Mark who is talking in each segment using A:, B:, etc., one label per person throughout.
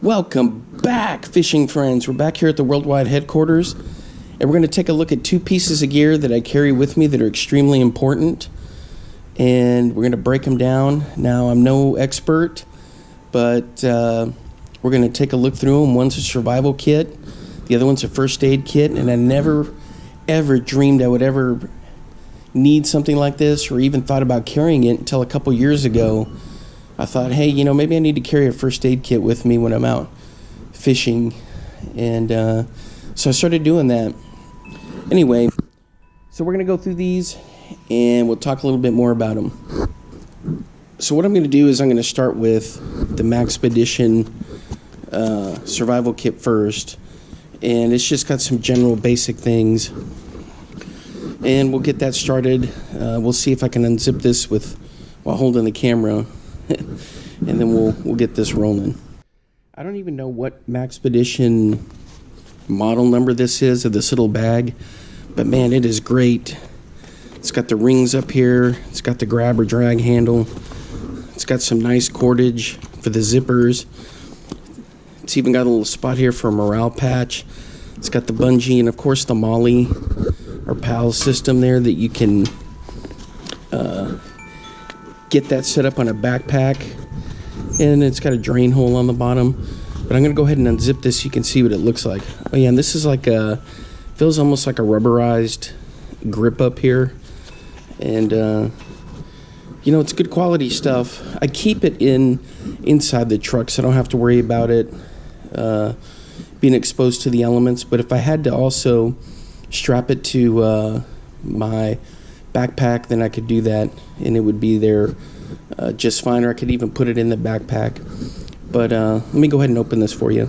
A: Welcome back, fishing friends. We're back here at the worldwide headquarters, and we're going to take a look at two pieces of gear that I carry with me that are extremely important, and we're going to break them down. Now, I'm no expert, but we're going to take a look through them. One's a survival kit, the other one's a first aid kit, and I never, ever dreamed I would ever need something like this or even thought about carrying it until a couple years ago. I thought, hey, maybe I need to carry a first aid kit with me when I'm out fishing. And so I started doing that. Anyway, so we're going to go through these and we'll talk a little bit more about them. So what I'm going to do is I'm going to start with the Maxpedition survival kit first. And it's just got some general basic things. And we'll get that started. We'll see if I can unzip this while holding the camera. And then we'll get this rolling. I don't even know what Maxpedition model number this is of this little bag, but man, it is great. It's got the rings up here. It's got the grab or drag handle. It's got some nice cordage for the zippers. It's even got a little spot here for a morale patch. It's got the bungee and of course the Molly or PAL system there that you can get that set up on a backpack, and it's got a drain hole on the bottom. But I'm gonna go ahead and unzip this so you can see what it looks like. Oh yeah, and this is feels almost like a rubberized grip up here, and it's good quality stuff. I keep it inside the truck so I don't have to worry about it being exposed to the elements. But if I had to also strap it to my backpack, then I could do that and it would be there just fine, or I could even put it in the backpack. But let me go ahead and open this for you.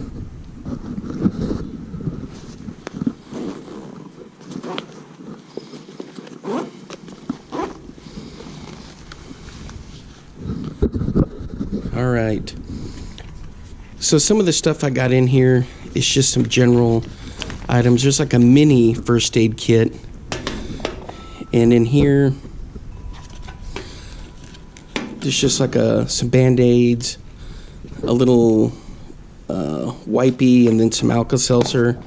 A: All right, so some of the stuff I got in here is just some general items. There's like a mini first aid kit. And in here, there's just like some Band-Aids, a little wipey, and then some Alka-Seltzer.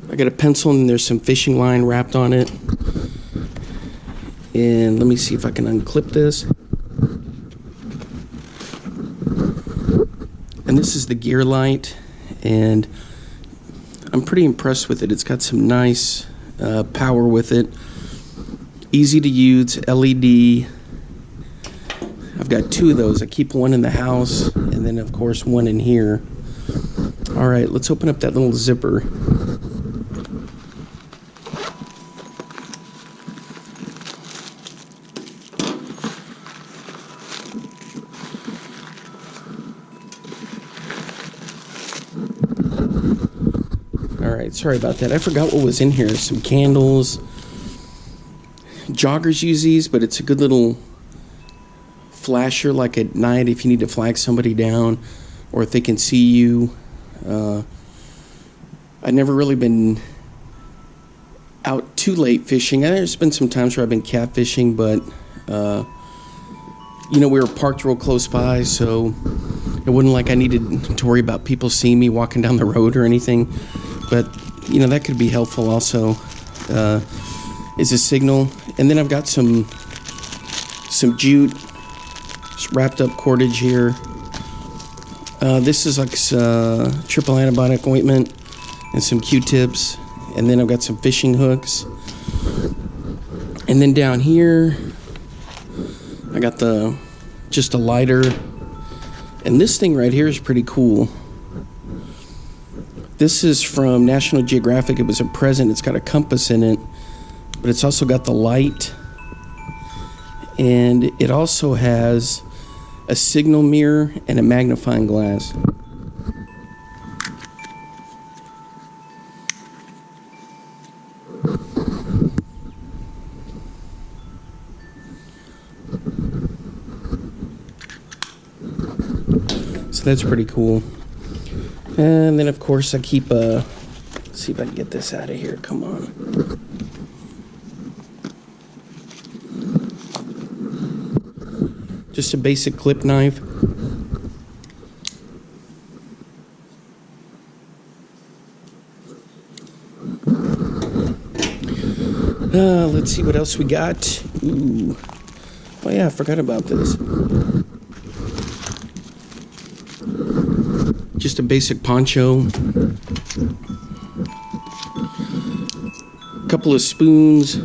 A: I got a pencil and there's some fishing line wrapped on it. And let me see if I can unclip this. And this is the gear light, and I'm pretty impressed with it. It's got some nice power with it, easy to use, LED. I've got two of those. I keep one in the house and then of course one in here. All right, let's open up that little zipper. Alright, sorry about that. I forgot what was in here. Some candles. Joggers use these, but it's a good little flasher, like at night if you need to flag somebody down or if they can see you. I've never really been out too late fishing. There's been some times where I've been catfishing, but we were parked real close by, so it wasn't like I needed to worry about people seeing me walking down the road or anything. But that could be helpful also, is a signal. And then I've got some jute wrapped up cordage here. This is like triple antibiotic ointment and some Q-tips. And then I've got some fishing hooks. And then down here, I got just a lighter. And this thing right here is pretty cool. This is from National Geographic. It was a present. It's got a compass in it, but it's also got the light. And it also has a signal mirror and a magnifying glass. So that's pretty cool. And then of course I keep see if I can get this out of here. Come on. Just a basic clip knife. Let's see what else we got. Ooh. Oh yeah, I forgot about this. Just a basic poncho. A couple of spoons.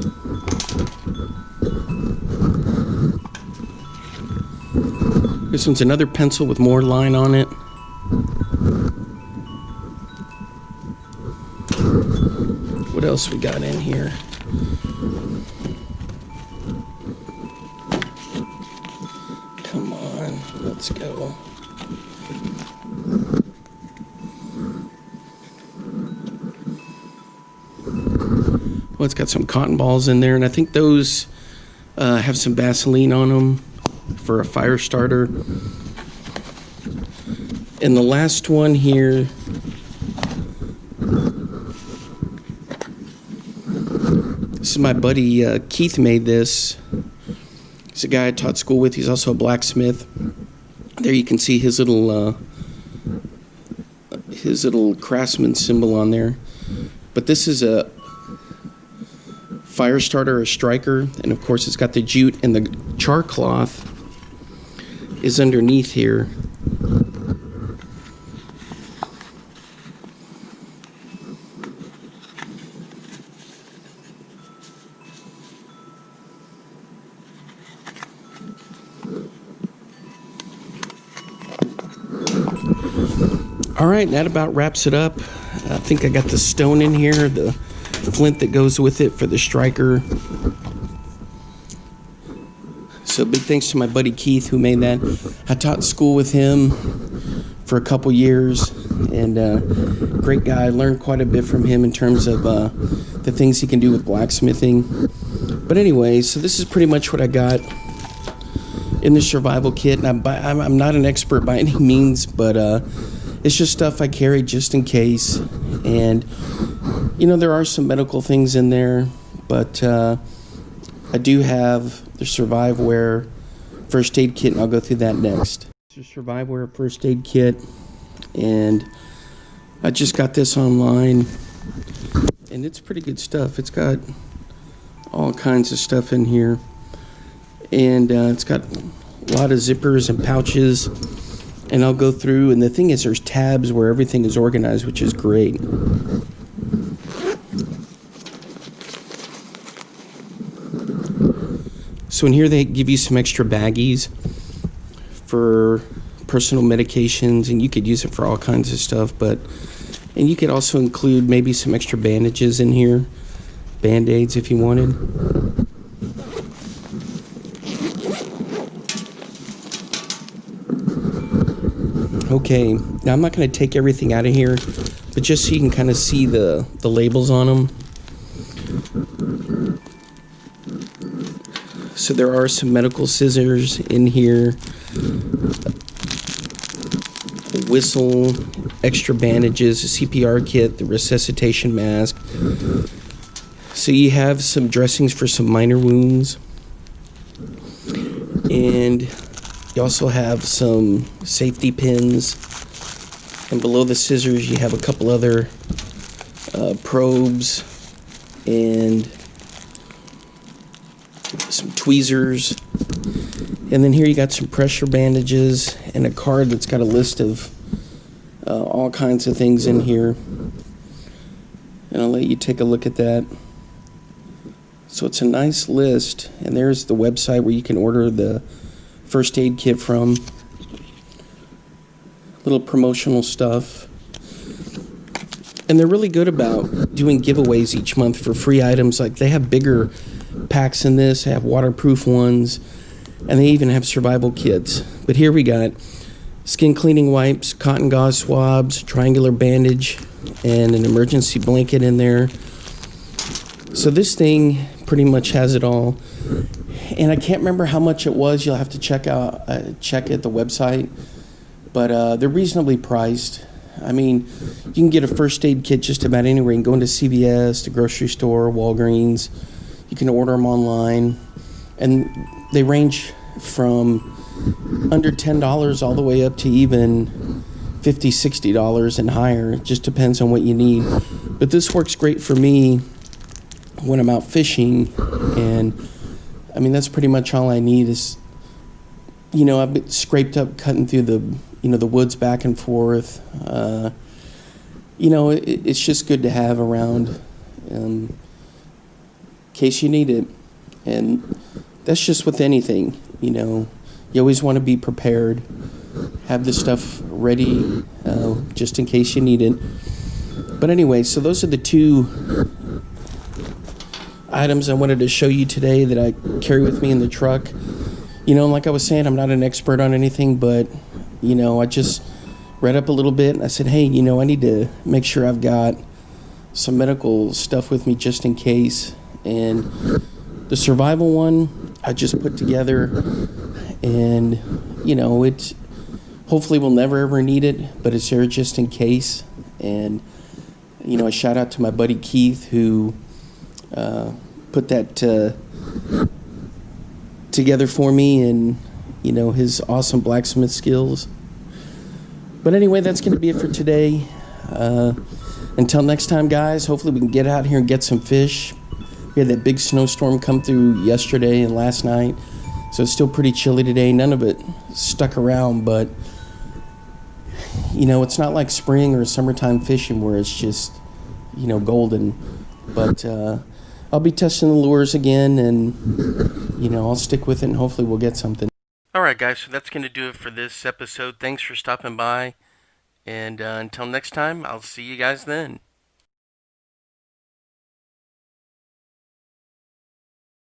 A: This one's another pencil with more line on it. What else we got in here? Come on, let's go. Well, it's got some cotton balls in there, and I think those have some Vaseline on them for a fire starter. And the last one here, this is my buddy Keith made this. He's a guy I taught school with. He's also a blacksmith. There you can see his little craftsman symbol on there. But this is a fire starter, a striker, and of course it's got the jute, and the char cloth is underneath here. All right, that about wraps it up. I think I got the stone in here, the flint that goes with it for the striker. So big thanks to my buddy Keith who made that. I taught school with him for a couple years, and great guy. I learned quite a bit from him in terms of the things he can do with blacksmithing. But anyway, so this is pretty much what I got in the survival kit. And I'm not an expert by any means, but it's just stuff I carry just in case. And you know, there are some medical things in there, but I do have the Survivewear first aid kit, and I'll go through that next. It's a Survivewear first aid kit, and I just got this online, and it's pretty good stuff. It's got all kinds of stuff in here, and it's got a lot of zippers and pouches, and I'll go through, and the thing is there's tabs where everything is organized, which is great. So in here they give you some extra baggies for personal medications, and you could use it for all kinds of stuff, and you could also include maybe some extra bandages in here, Band-Aids if you wanted. Okay, now I'm not going to take everything out of here, but just so you can kind of see the labels on them. So there are some medical scissors in here, a whistle, extra bandages, a CPR kit, the resuscitation mask. So you have some dressings for some minor wounds, and you also have some safety pins, and below the scissors you have a couple other probes and some tweezers. And then here you got some pressure bandages and a card that's got a list of all kinds of things in here, and I'll let you take a look at that. So it's a nice list, and there's the website where you can order the first aid kit from. Little promotional stuff, and they're really good about doing giveaways each month for free items. Like they have bigger packs in this, they have waterproof ones, and they even have survival kits. But here we got skin cleaning wipes, cotton gauze swabs, triangular bandage, and an emergency blanket in there. So this thing pretty much has it all, and I can't remember how much it was. You'll have to check at the website, but they're reasonably priced. I mean, you can get a first aid kit just about anywhere. You can go into CVS, the grocery store, Walgreens. You can order them online, and they range from under $10 all the way up to even $50-$60 and higher. It just depends on what you need. But this works great for me when I'm out fishing, and I mean that's pretty much all I need is, I've been scraped up cutting through the woods back and forth. It's just good to have around in case you need it. And that's just with anything, you always want to be prepared, have the stuff ready just in case you need it. But anyway, so those are the two items I wanted to show you today that I carry with me in the truck. Like I was saying, I'm not an expert on anything, but, I just read up a little bit and I said, hey, I need to make sure I've got some medical stuff with me just in case. And the survival one I just put together, and, it hopefully we'll never ever need it, but it's there just in case. And, a shout out to my buddy Keith who put that together for me, and his awesome blacksmith skills. But anyway, that's going to be it for today. Until next time, guys, hopefully we can get out here and get some fish. We had that big snowstorm come through yesterday and last night, so it's still pretty chilly today. None of it stuck around, but it's not like spring or summertime fishing where it's just golden. But I'll be testing the lures again, and I'll stick with it, and hopefully we'll get something. Alright guys, so that's going to do it for this episode. Thanks for stopping by, and until next time, I'll see you guys then.